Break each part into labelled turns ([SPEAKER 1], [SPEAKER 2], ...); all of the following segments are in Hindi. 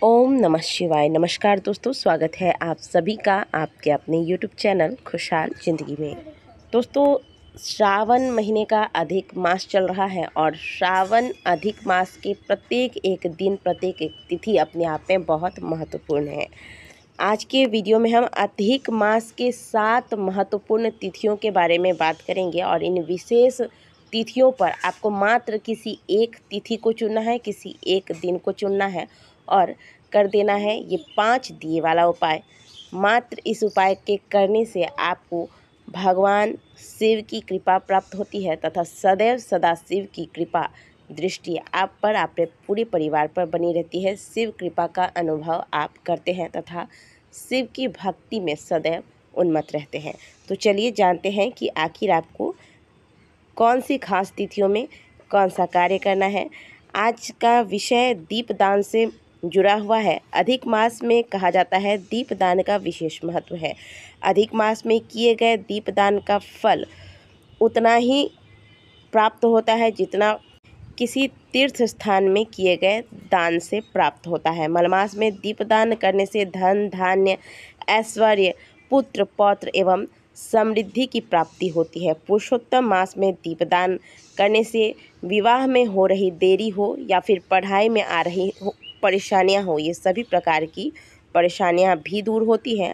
[SPEAKER 1] ओम नमः शिवाय। नमस्कार दोस्तों, स्वागत है आप सभी का आपके अपने यूट्यूब चैनल खुशहाल ज़िंदगी में। दोस्तों, श्रावण महीने का अधिक मास चल रहा है और श्रावण अधिक मास के प्रत्येक एक दिन, प्रत्येक एक तिथि अपने आप में बहुत महत्वपूर्ण है। आज के वीडियो में हम अधिक मास के 7 महत्वपूर्ण तिथियों के बारे में बात करेंगे और इन विशेष तिथियों पर आपको मात्र किसी एक तिथि को चुनना है, किसी एक दिन को चुनना है और कर देना है ये 5 दिए वाला उपाय। मात्र इस उपाय के करने से आपको भगवान शिव की कृपा प्राप्त होती है तथा सदैव सदा शिव की कृपा दृष्टि आप पर, आपके पूरे परिवार पर बनी रहती है। शिव कृपा का अनुभव आप करते हैं तथा शिव की भक्ति में सदैव उन्मत्त रहते हैं। तो चलिए जानते हैं कि आखिर आपको कौन सी खास तिथियों में कौन सा कार्य करना है। आज का विषय दीपदान से जुड़ा हुआ है। अधिक मास में कहा जाता है दीपदान का विशेष महत्व है। अधिक मास में किए गए दीपदान का फल उतना ही प्राप्त होता है जितना किसी तीर्थ स्थान में किए गए दान से प्राप्त होता है। मलमास में दीपदान करने से धन, धान्य, ऐश्वर्य, पुत्र, पौत्र एवं समृद्धि की प्राप्ति होती है। पुरुषोत्तम मास में दीपदान करने से विवाह में हो रही देरी हो या फिर पढ़ाई में आ रही परेशानियां हो, ये सभी प्रकार की परेशानियां भी दूर होती हैं।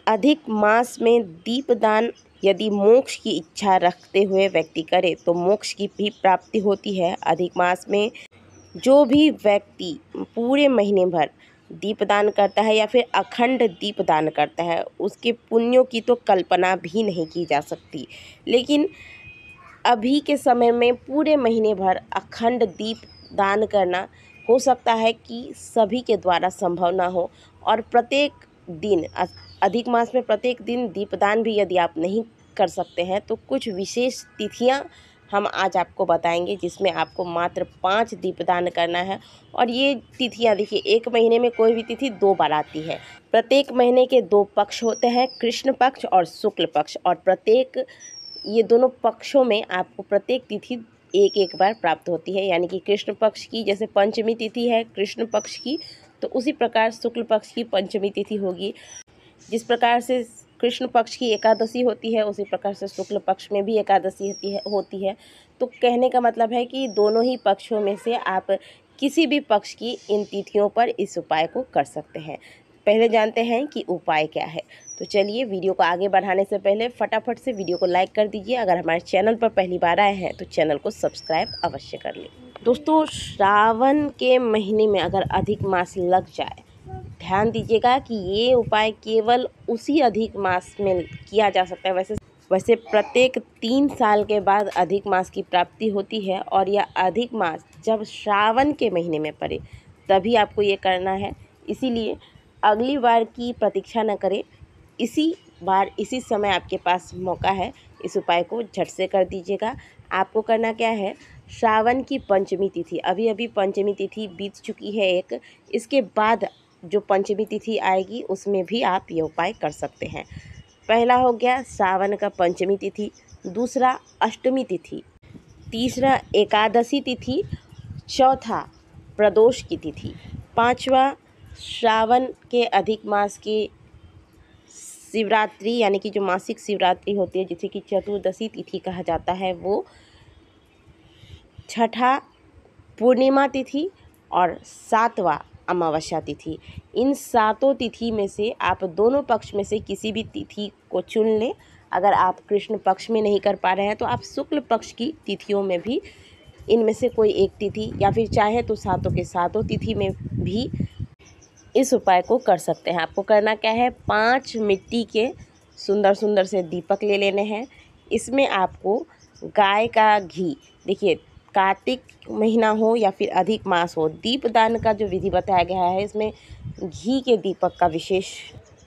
[SPEAKER 1] अधिक मास में दीपदान यदि मोक्ष की इच्छा रखते हुए व्यक्ति करे तो मोक्ष की भी प्राप्ति होती है। अधिक मास में जो भी व्यक्ति पूरे महीने भर दीपदान करता है या फिर अखंड दीपदान करता है, उसके पुण्यों की तो कल्पना भी नहीं की जा सकती। लेकिन अभी के समय में पूरे महीने भर अखंड दीप दान करना हो सकता है कि सभी के द्वारा संभव ना हो और प्रत्येक दिन अधिक मास में प्रत्येक दिन दीपदान भी यदि आप नहीं कर सकते हैं तो कुछ विशेष तिथियां हम आज आपको बताएंगे जिसमें आपको मात्र 5 दीपदान करना है। और ये तिथियां देखिए, एक महीने में कोई भी तिथि 2 बार आती है। प्रत्येक महीने के 2 पक्ष होते हैं, कृष्ण पक्ष और शुक्ल पक्ष, और प्रत्येक ये दोनों पक्षों में आपको प्रत्येक तिथि एक एक बार प्राप्त होती है। यानी कि कृष्ण पक्ष की जैसे पंचमी तिथि है कृष्ण पक्ष की, तो उसी प्रकार शुक्ल पक्ष की पंचमी तिथि होगी। जिस प्रकार से कृष्ण पक्ष की एकादशी होती है उसी प्रकार से शुक्ल पक्ष में भी एकादशी होती है। तो कहने का मतलब है कि दोनों ही पक्षों में से आप किसी भी पक्ष की इन तिथियों पर इस उपाय को कर सकते हैं। पहले जानते हैं कि उपाय क्या है। तो चलिए, वीडियो को आगे बढ़ाने से पहले फटाफट से वीडियो को लाइक कर दीजिए। अगर हमारे चैनल पर पहली बार आए हैं तो चैनल को सब्सक्राइब अवश्य कर लें। दोस्तों, श्रावण के महीने में अगर अधिक मास लग जाए, ध्यान दीजिएगा कि ये उपाय केवल उसी अधिक मास में किया जा सकता है। वैसे प्रत्येक 3 साल के बाद अधिक मास की प्राप्ति होती है और यह अधिक मास जब श्रावण के महीने में पड़े तभी आपको ये करना है। इसीलिए अगली बार की प्रतीक्षा न करें, इसी बार इसी समय आपके पास मौका है, इस उपाय को झट से कर दीजिएगा। आपको करना क्या है, श्रावण की पंचमी तिथि, अभी पंचमी तिथि बीत चुकी है एक, इसके बाद जो पंचमी तिथि आएगी उसमें भी आप ये उपाय कर सकते हैं। पहला हो गया श्रावण का पंचमी तिथि, दूसरा अष्टमी तिथि, तीसरा एकादशी तिथि, चौथा प्रदोष की तिथि, पांचवा श्रावण के अधिक मास की शिवरात्रि यानी कि जो मासिक शिवरात्रि होती है जिसे कि चतुर्दशी तिथि कहा जाता है वो, छठा पूर्णिमा तिथि और 7वां अमावस्या तिथि। इन 7 तिथि में से आप दोनों पक्ष में से किसी भी तिथि को चुन लें। अगर आप कृष्ण पक्ष में नहीं कर पा रहे हैं तो आप शुक्ल पक्ष की तिथियों में भी इनमें से कोई एक तिथि या फिर चाहे तो 7 के 7 तिथि में भी इस उपाय को कर सकते हैं। आपको करना क्या है, 5 मिट्टी के सुंदर सुंदर से दीपक ले लेने हैं। इसमें आपको गाय का घी, देखिए कार्तिक महीना हो या फिर अधिक मास हो, दीपदान का जो विधि बताया गया है इसमें घी के दीपक का विशेष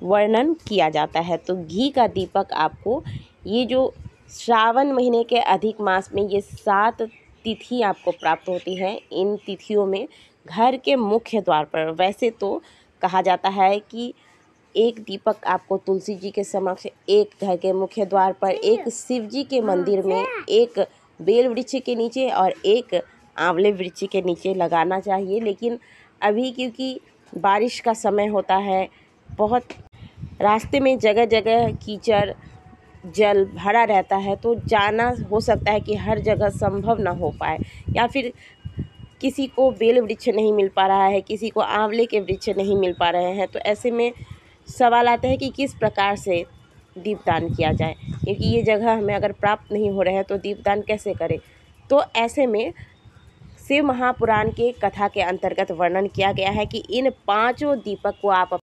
[SPEAKER 1] वर्णन किया जाता है। तो घी का दीपक आपको, ये जो श्रावण महीने के अधिक मास में ये 7 तिथि आपको प्राप्त होती हैं, इन तिथियों में घर के मुख्य द्वार पर, वैसे तो कहा जाता है कि एक दीपक आपको तुलसी जी के समक्ष, एक घर के मुख्य द्वार पर, एक शिव जी के मंदिर में, एक बेल वृक्ष के नीचे और एक आंवले वृक्ष के नीचे लगाना चाहिए। लेकिन अभी क्योंकि बारिश का समय होता है, बहुत रास्ते में जगह जगह कीचड़ जल भरा रहता है, तो जाना हो सकता है कि हर जगह संभव ना हो पाए, या फिर किसी को बेल वृक्ष नहीं मिल पा रहा है, किसी को आंवले के वृक्ष नहीं मिल पा रहे हैं। तो ऐसे में सवाल आता है कि किस प्रकार से दीपदान किया जाए, क्योंकि ये जगह हमें अगर प्राप्त नहीं हो रहे हैं तो दीपदान कैसे करें। तो ऐसे में शिव महापुराण के कथा के अंतर्गत वर्णन किया गया है कि इन 5 दीपक को आप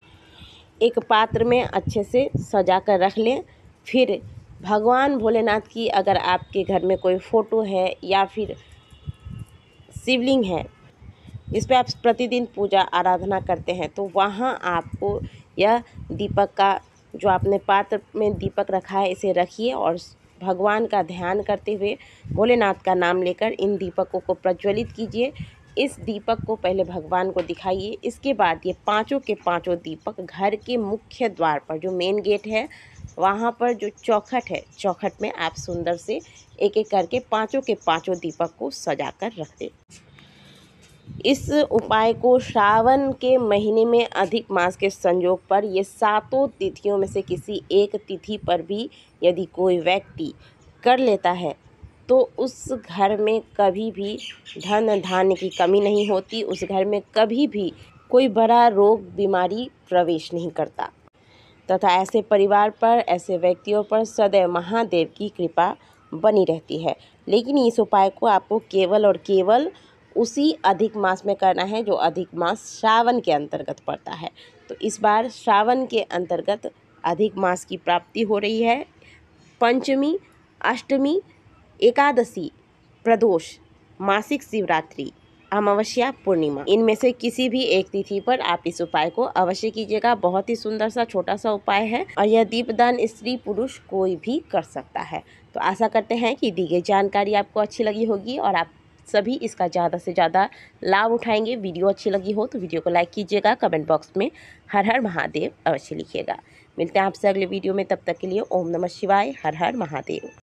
[SPEAKER 1] एक पात्र में अच्छे से सजा कर रख लें। फिर भगवान भोलेनाथ की अगर आपके घर में कोई फ़ोटो है या फिर शिवलिंग है जिस पे आप प्रतिदिन पूजा आराधना करते हैं, तो वहाँ आपको यह दीपक का जो आपने पात्र में दीपक रखा है इसे रखिए और भगवान का ध्यान करते हुए भोलेनाथ का नाम लेकर इन दीपकों को प्रज्वलित कीजिए। इस दीपक को पहले भगवान को दिखाइए। इसके बाद ये 5 के 5 दीपक घर के मुख्य द्वार पर, जो मेन गेट है वहाँ पर जो चौखट है, चौखट में आप सुंदर से एक एक करके 5 के 5 दीपक को सजा कर रख दें। इस उपाय को श्रावण के महीने में अधिक मास के संयोग पर, ये 7 तिथियों में से किसी एक तिथि पर भी यदि कोई व्यक्ति कर लेता है तो उस घर में कभी भी धन धान्य की कमी नहीं होती, उस घर में कभी भी कोई बड़ा रोग बीमारी प्रवेश नहीं करता, तथा ऐसे परिवार पर, ऐसे व्यक्तियों पर सदैव महादेव की कृपा बनी रहती है। लेकिन इस उपाय को आपको केवल और केवल उसी अधिक मास में करना है जो अधिक मास श्रावण के अंतर्गत पड़ता है। तो इस बार श्रावण के अंतर्गत अधिक मास की प्राप्ति हो रही है। पंचमी, अष्टमी, एकादशी, प्रदोष, मासिक शिवरात्रि, अमावस्या, पूर्णिमा, इनमें से किसी भी एक तिथि पर आप इस उपाय को अवश्य कीजिएगा। बहुत ही सुंदर सा छोटा सा उपाय है और यह दीपदान स्त्री पुरुष कोई भी कर सकता है। तो आशा करते हैं कि दी गई जानकारी आपको अच्छी लगी होगी और आप सभी इसका ज़्यादा से ज़्यादा लाभ उठाएंगे। वीडियो अच्छी लगी हो तो वीडियो को लाइक कीजिएगा, कमेंट बॉक्स में हर हर महादेव अवश्य लिखिएगा। मिलते हैं आपसे अगले वीडियो में, तब तक के लिए ओम नमः शिवाय, हर हर महादेव।